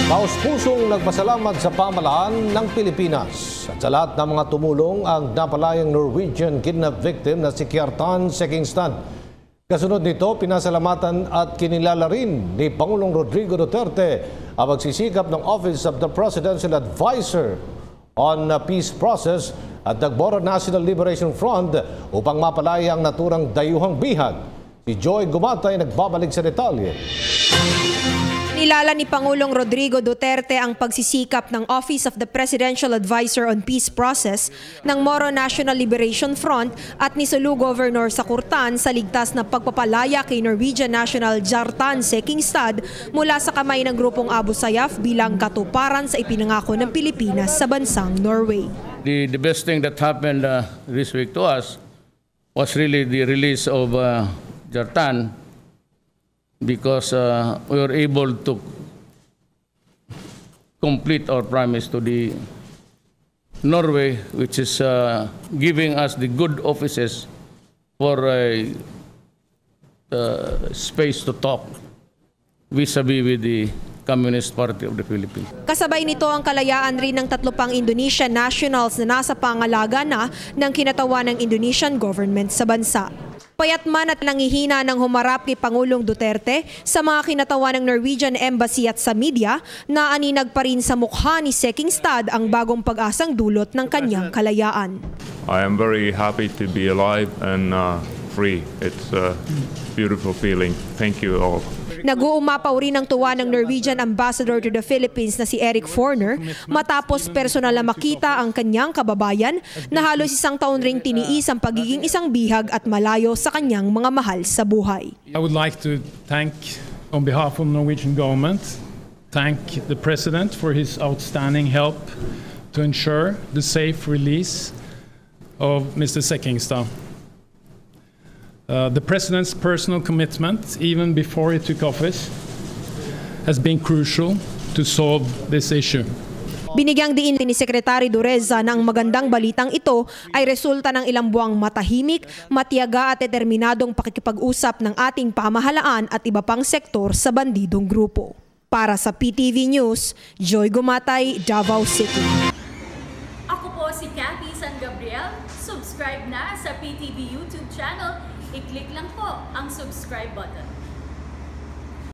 Taos-pusong nagpasalamat sa pamahalaan ng Pilipinas at sa lahat ng mga tumulong ang napalayang Norwegian kidnap victim na si Kjartan Sekingstad. Kasunod nito, pinasalamatan at kinilala rin ni Pangulong Rodrigo Duterte ang pagsisikap ng Office of the Presidential Advisor on Peace Process at ng Moro National Liberation Front upang mapalaya ang naturang dayuhang bihag. Si Joy Gumatay nagbabalik sa detalye. Nilala ni Pangulong Rodrigo Duterte ang pagsisikap ng Office of the Presidential Advisor on Peace Process ng Moro National Liberation Front at ni Sulu Governor Sakurtan sa ligtas na pagpapalaya kay Norwegian national Kjartan Sekingstad mula sa kamay ng grupong Abu Sayyaf bilang katuparan sa ipinangako ng Pilipinas sa bansang Norway. The best thing that happened this week to us was really the release of Kjartan, because we were able to complete our promise to the Norway, which is giving us the good offices for space to talk vis-a-vis with the Communist Party of the Philippines. Kasabay nito ang kalayaan rin ng 3 pang Indonesian nationals na nasa pangalaga na ng kinatawan ng Indonesian government sa bansa. Payat man at nangihina ng humarap kay Pangulong Duterte sa mga kinatawa ng Norwegian Embassy at sa media, naaninag pa rin sa mukha ni Sekingstad ang bagong pag-asang dulot ng kanyang kalayaan. I am very happy to be alive and free. It's a beautiful feeling. Thank you all. Nag-uumapaw rin ang tuwa ng Norwegian Ambassador to the Philippines na si Eric Forner matapos personal na makita ang kanyang kababayan na halos 1 taon ring tiniis ang pagiging isang bihag at malayo sa kanyang mga mahal sa buhay. I would like to thank, on behalf of the Norwegian government, thank the President for his outstanding help to ensure the safe release of Mr. Sekingstad. The President's personal commitment, even before he took office, has been crucial to solve this issue. Binigyang diin ni Secretary Dureza na ang magandang balitang ito ay resulta ng ilang buwang matahimik, matiyaga at determinadong pakikipag-usap ng ating pamahalaan at iba pang sektor sa bandidong grupo. Para sa PTV News, Joy Gumatay, Davao City. Ako po si Cathy San Gabriel. Subscribe na sa PTV YouTube channel. I-click lang po ang subscribe button.